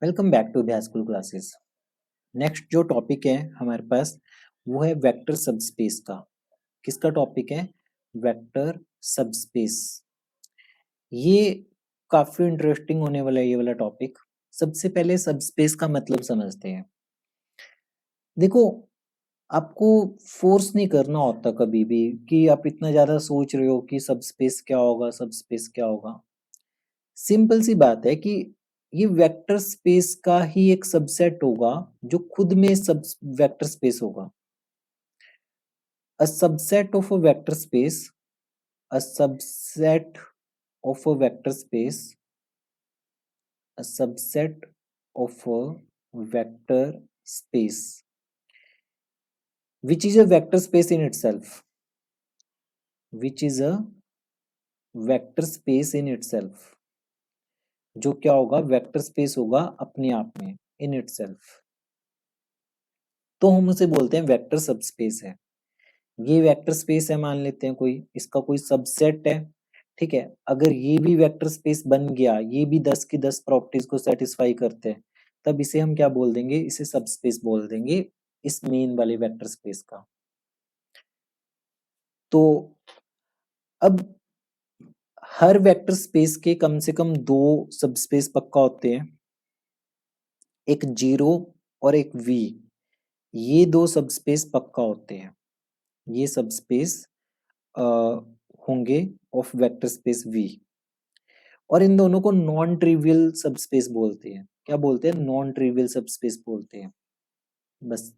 Welcome back to अभ्यास school classes. Next जो topic है हमारे पास वो है वेक्टर सबस्पेस का। किसका टॉपिक है? Vector subspace. ये काफी इंटरेस्टिंग होने वाला है ये वाला टॉपिक। सबसे पहले सबस्पेस का मतलब समझते हैं। देखो, आपको फोर्स नहीं करना होता कभी भी कि आप इतना ज्यादा सोच रहे हो कि सबस्पेस क्या होगा, सबस्पेस क्या होगा। सिंपल सी बात है कि ये वेक्टर स्पेस का ही एक सबसेट होगा जो खुद में सब वेक्टर स्पेस होगा। A subset of a vector space, a subset of a vector space, a subset of a vector space which is a vector space in itself, which is a vector space in itself, जो क्या होगा? Vector space होगा अपने आप में, in itself. तो हम उसे बोलते हैं वेक्टर सबस्पेस है। ये वेक्टर स्पेस है, मान लेते हैं कोई, इसका कोई सबसेट है, ठीक है। अगर ये भी वेक्टर स्पेस बन गया, ये भी 10 की 10 प्रॉपर्टीज को सेटिस्फाई करते हैं, तब इसे हम क्या बोल देंगे? इसे सबस्पेस बोल देंगे, इस मेन वाले वेक्टर स्पेस का। तो अब हर वेक्टर स्पेस के कम से कम दो सबस्पेस पक्का होते हैं, एक जीरो और एक वी। ये दो सबस्पेस पक्का होते हैं, ये सबस्पेस होंगे ऑफ वेक्टर स्पेस वी। और इन दोनों को नॉन ट्रिवियल सबस्पेस बोलते हैं। क्या बोलते हैं? नॉन ट्रिवियल सबस्पेस बोलते हैं। बस।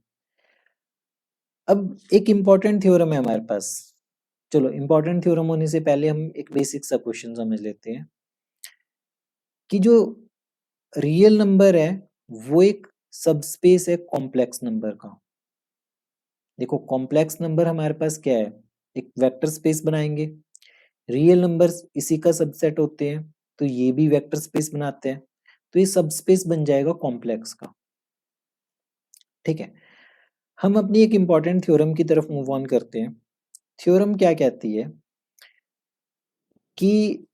अब एक इंपॉर्टेंट थ्योरम है हमारे पास। चलो, इंपॉर्टेंट थ्योरम होने से पहले हम एक बेसिक सा क्वेश्चन समझ लेते हैं कि जो रियल नंबर है वो एक सबस्पेस है कॉम्प्लेक्स नंबर का। देखो, कॉम्प्लेक्स नंबर हमारे पास क्या है? एक वेक्टर स्पेस बनाएंगे, रियल नंबर्स इसी का सबसेट होते हैं, तो ये भी वेक्टर स्पेस बनाते हैं, तो ये सबस्पेस बन जाएगा कॉम्प्लेक्स का। ठीक है, हम अपनी एक इंपॉर्टेंट थ्योरम की तरफ मूव ऑन करते हैं। थ्योरम क्या कहती है कि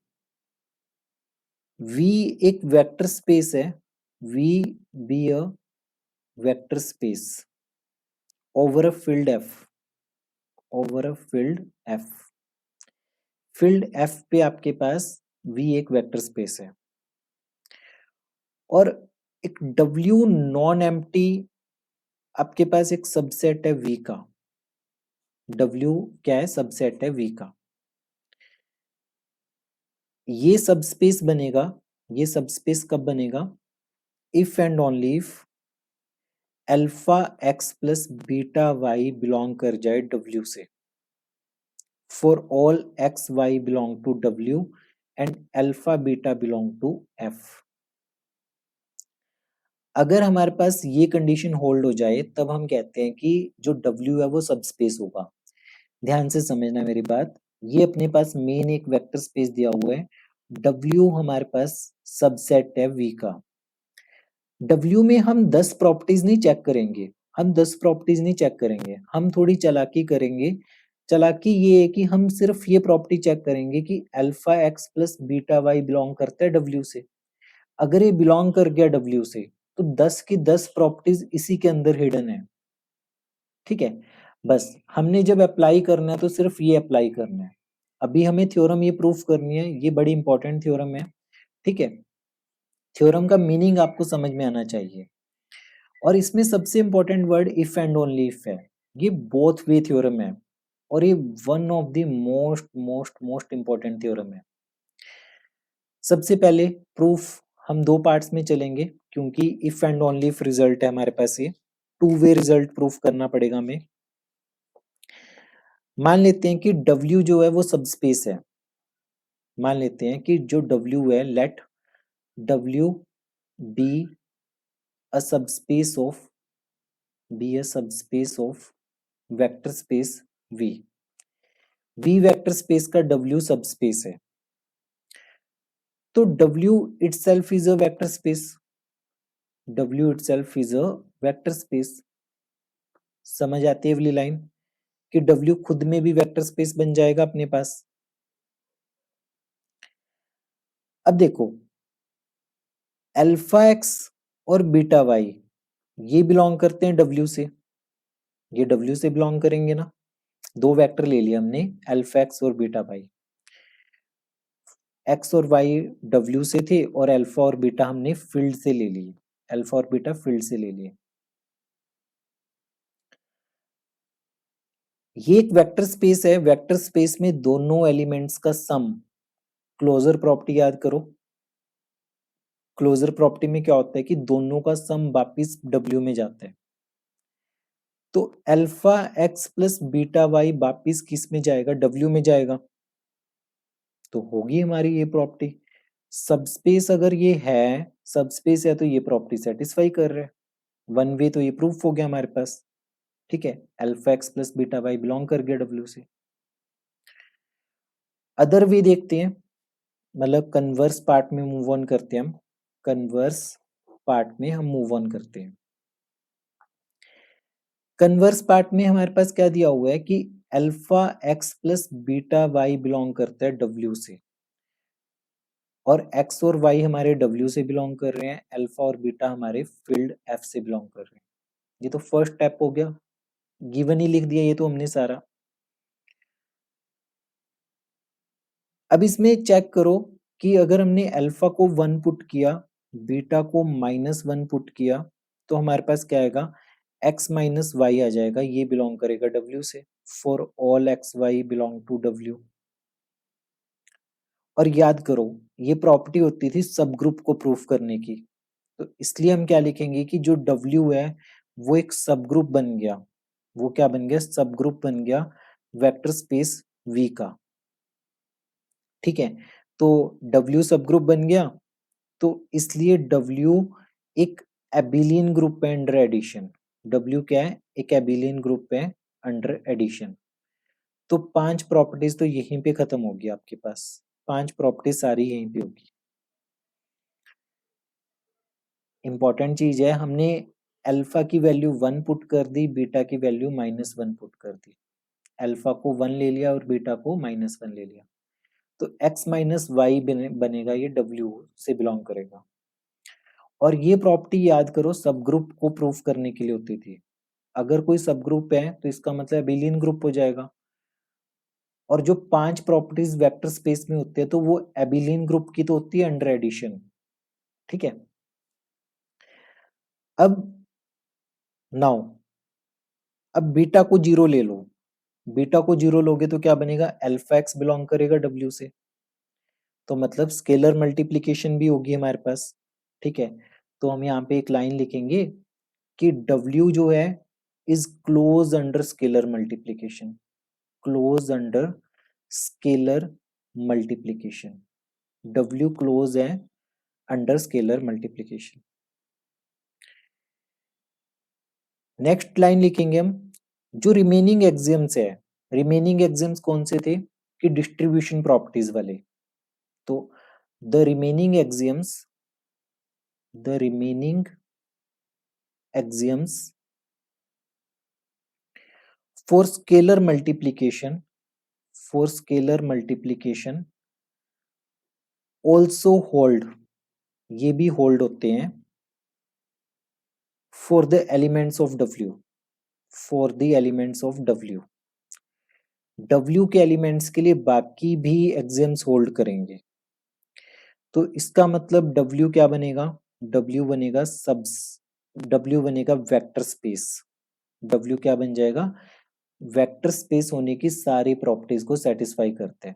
V एक वेक्टर स्पेस है, V be a vector space over a field F, over a field F। Field F पे आपके पास V एक वेक्टर स्पेस है और एक W नॉन एम्प्टी आपके पास एक सबसेट है V का। W क्या है? सबसेट है V का। ये सबस्पेस बनेगा, ये सबस्पेस कब बनेगा? If and only if alpha x plus beta y belong कर जाए W से। For all x y belong to W and alpha beta belong to F। अगर हमारे पास ये कंडीशन होल्ड हो जाए तब हम कहते हैं कि जो W है वो सबस्पेस होगा। ध्यान से समझना मेरी बात। ये अपने पास मेन एक वेक्टर स्पेस दिया हुआ है, W हमारे पास सबसेट है V का। W में हम 10 प्रॉपर्टीज नहीं चेक करेंगे, हम 10 प्रॉपर्टीज नहीं चेक करेंगे, हम थोड़ी चालाकी करेंगे। चालाकी ये है कि हम सिर्फ ये प्रॉपर्टी चेक करेंगे कि alpha x plus beta y belong करता है W से। अगर ये बिलोंग कर गया W से तो 10 की 10 प्रॉपर्टीज इसी के अंदर हिडन है। ठीक है, बस हमने जब अप्लाई करना है तो सिर्फ ये अप्लाई करना है। अभी हमें थ्योरम ये प्रूफ करनी है, ये बड़ी इंपॉर्टेंट थ्योरम है। ठीक है, थ्योरम का मीनिंग आपको समझ में आना चाहिए और इसमें सबसे important word if and only if है। ये बोथ वे थ्योरम है और ये one of the most most most important theorem है। सबसे पहले प्रूफ हम दो पार्ट्स में चलेंगे क्योंकि if and only if result है हमारे पास, ये टू वे रिजल्ट प्रूफ करना पड़ेगा हमें। मान लेते हैं कि W जो है वो सबस्पेस है। मान लेते हैं कि जो W है, let W be a subspace of, be a subspace of vector space V। V vector space का W सबस्पेस है, तो W itself is a vector space. W itself is a vector space. समझ आती है वाली line कि W खुद में भी वेक्टर स्पेस बन जाएगा अपने पास। अब देखो, अल्फा एक्स और बीटा वाई ये बिलोंग करते हैं डब्ल्यू से, ये डब्ल्यू से बिलोंग करेंगे ना। दो वेक्टर ले लिया हमने, अल्फा एक्स और बीटा वाई। एक्स और वाई डब्ल्यू से थे और अल्फा और बीटा हमने फील्ड से ले लिए, अल्फा और बीटा फील्ड से ले लिए। ये एक वेक्टर स्पेस है, वेक्टर स्पेस में दोनों एलिमेंट्स का सम, क्लोजर प्रॉपर्टी याद करो। क्लोजर प्रॉपर्टी में क्या होता है कि दोनों का सम वापिस डब्ल्यू में जाता है। तो alpha x plus beta y वापिस किस में जाएगा, डब्ल्यू में जाएगा। तो होगी हमारी ये प्रॉपर्टी। सबस्पेस अगर ये है, सबस्पेस है तो ये प्रॉपर्टी सेटिस्फाई कर रहा है। वन वे तो ये प्रूफ हो गया हमारे पास। ठीक है, alpha x plus beta y belong कर गया डब्ल्यू से। अदर वे देखते हैं, मतलब कन्वर्स पार्ट में मूव ऑन करते हैं हम, कन्वर्स पार्ट में हम मूव ऑन करते हैं। कन्वर्स पार्ट में हमारे पास क्या दिया हुआ है कि alpha x plus beta y belong करता है डब्ल्यू से, और एक्स और वाई हमारे डब्ल्यू से बिलोंग कर रहे हैं, अल्फा और बीटा हमारे फील्ड एफ से बिलोंग कर रहे हैं। ये तो फर्स्ट स्टेप हो गया, गिवन ही लिख दिया ये तो हमने सारा। अब इसमें चेक करो कि अगर हमने अल्फा को 1 पुट किया, बीटा को -1 पुट किया, तो हमारे पास क्या आएगा, x माइनस वाई आ जाएगा, ये बिलोंग करेगा डब्ल्यू से। For all x y belong to W. और याद करो ये प्रॉपर्टी होती थी सब ग्रुप को प्रूफ करने की, तो इसलिए हम क्या लिखेंगे कि जो डब्ल्यू है वो एक सब ग्रुप बन गया। वो क्या बन गया, सब ग्रुप बन गया वेक्टर स्पेस वी का। ठीक है, तो W सब ग्रुप बन गया, तो इसलिए W एक एबिलियन ग्रुप है अंडर एडिशन। W क्या है, एक एबिलियन ग्रुप है अंडर एडिशन। तो 5 प्रॉपर्टीज तो यहीं पे खत्म होगी आपके पास, 5 प्रॉपर्टीज सारी यहीं पे होगी। इंपॉर्टेंट चीज है, हमने अल्फा की वैल्यू 1 पुट कर दी, बीटा की वैल्यू -1 पुट कर दी। अल्फा को 1 ले लिया और बीटा को -1 ले लिया, तो x माइनस वाई बनेगा, ये W से बिलोंग करेगा। और ये प्रॉपर्टी याद करो सब ग्रुप को प्रूफ करने के लिए होती थी। अगर कोई सब ग्रुप है तो इसका मतलब एबिलियन ग्रुप हो जाएगा। और जो 5 प्रॉपर्टीज वेक्टर स्पेस में होते हैं तो वो एबिलियन ग्रुप की तो होती है अंडर एडिशन। ठीक है, अब नाउ अब बीटा को 0 ले लो, बीटा को 0 लोगे तो क्या बनेगा, अल्फा एक्स बिलोंग करेगा डब्ल्यू से, तो मतलब स्केलर मल्टीप्लीकेशन भी होगी हमारे पास। ठीक है, तो हम यहाँ पे एक लाइन लिखेंगे कि W जो है is close under scalar multiplication, close under scalar multiplication. W close है under scalar multiplication. Next line लिखेंगे हम, जो रिमेनिंग एक्सियम्स है, रिमेनिंग एक्सियम्स कौन से थे कि डिस्ट्रीब्यूशन प्रॉपर्टीज वाले। तो the remaining axioms, the remaining axioms for scalar multiplication, for scalar multiplication also hold, ये भी hold होते हैं for the elements of W, for the elements of W, W के एलिमेंट्स के लिए बाकी भी एक्सियम्स होल्ड करेंगे। तो इसका मतलब W क्या बनेगा, W बनेगा W बनेगा वेक्टर स्पेस। W क्या बन जाएगा, वेक्टर स्पेस होने की सारी प्रॉपर्टीज को सेटिस्फाई करते हैं।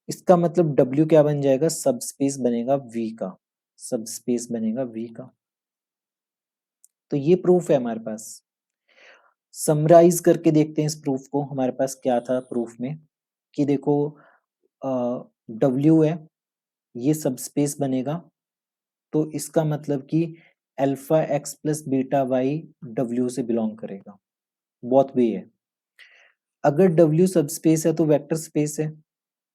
इसका मतलब W क्या बन जाएगा, सब स्पेस बनेगा V का, सब स्पेस बनेगा V का। तो ये प्रूफ है हमारे पास। समराइज करके देखते हैं इस प्रूफ को, हमारे पास क्या था प्रूफ में कि देखो W है, ये सब स्पेस बनेगा, तो इसका मतलब कि alpha x plus beta y W से बिलोंग करेगा, बहुत भी है। अगर W सब स्पेस है तो वेक्टर स्पेस है,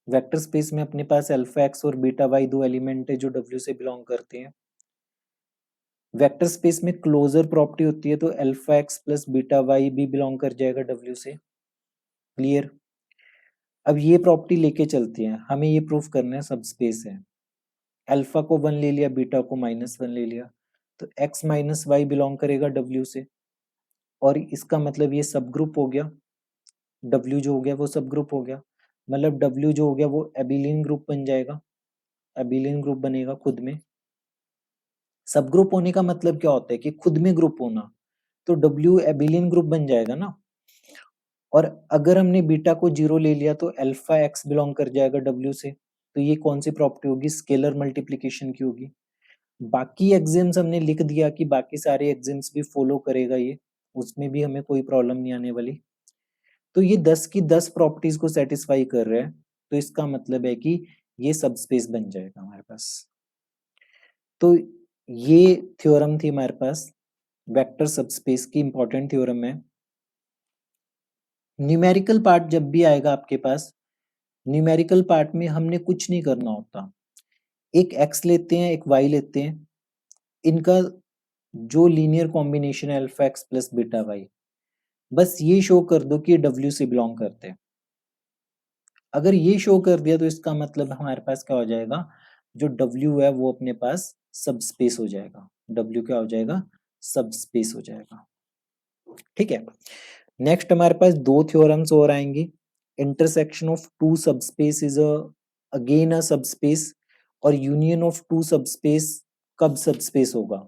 वेक्टर स्पेस में अपने पास अल्फा एक्स और बीटा वाई दो एलिमेंट है जो W से बिलोंग करते हैं। वेक्टर स्पेस में क्लोजर प्रॉपर्टी होती है, तो alpha x plus beta y भी बिलोंग कर जाएगा W से। क्लियर। अब ये प्रॉपर्टी लेके चलते हैं, हमें ये प्रूफ करना है सब स्पेस है। अल्फा को 1 ले लिया, बीटा को -1 ले लिया, तो x माइनस वाई बिलोंग करेगा W से, और इसका मतलब ये सब ग्रुप हो गया, W जो हो गया वो सब ग्रुप हो गया, मतलब W जो हो गया वो एबिलीन ग्रुप बन जाएगा, एबिलीन ग्रुप बनेगा खुद में। सब ग्रुप होने का मतलब क्या होता है कि खुद में ग्रुप होना, तो W एबिलीन ग्रुप बन जाएगा ना। और अगर हमने बीटा को 0 ले लिया तो अल्फा x बिलोंग कर जाएगा W से, तो ये कौन सी प्रॉपर्टी होगी, स्केलर मल्टीप्लिकेशन की होगी। बाकी एग्जाम्स हमने लिख दिया कि बाकी सारे एग्जाम्स भी फॉलो करेगा ये, उसमें भी हमें कोई प्रॉब्लम नहीं आने वाली। तो ये 10 की 10 प्रॉपर्टीज को सेटिस्फाई कर रहा है, तो इसका मतलब है कि ये सबस्पेस बन जाएगा हमारे पास। तो ये थ्योरम थी हमारे पास, वेक्टर सबस्पेस की इंपॉर्टेंट थ्योरम है। न्यूमेरिकल पार्ट जब भी आएगा आपके पास, न्यूमेरिकल पार्ट में हमने कुछ नहीं करना होता, एक x लेते हैं, एक y लेते हैं, इनका जो लीनियर कॉम्बिनेशन है alpha x plus beta y, बस ये शो कर दो कि W से बिलोंग करते हैं। अगर ये शो कर दिया तो इसका मतलब हमारे पास क्या हो जाएगा, जो W है वो अपने पास सबस्पेस हो जाएगा, W क्या हो जाएगा, सबस्पेस हो जाएगा। ठीक है, नेक्स्ट हमारे पास दो थ्योरम्स और आएंगे। Intersection of two subspace is again a subspace, और यूनियन ऑफ टू सबस्पेस कब सबस्पेस होगा,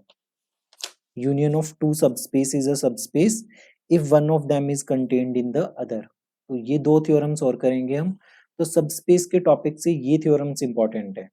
union of two subspace is a subspace if one of them is contained in the other. तो ये दो थ्योरम्स और करेंगे हम, तो सबस्पेस के टॉपिक से ये थ्योरम्स इंपॉर्टेंट है।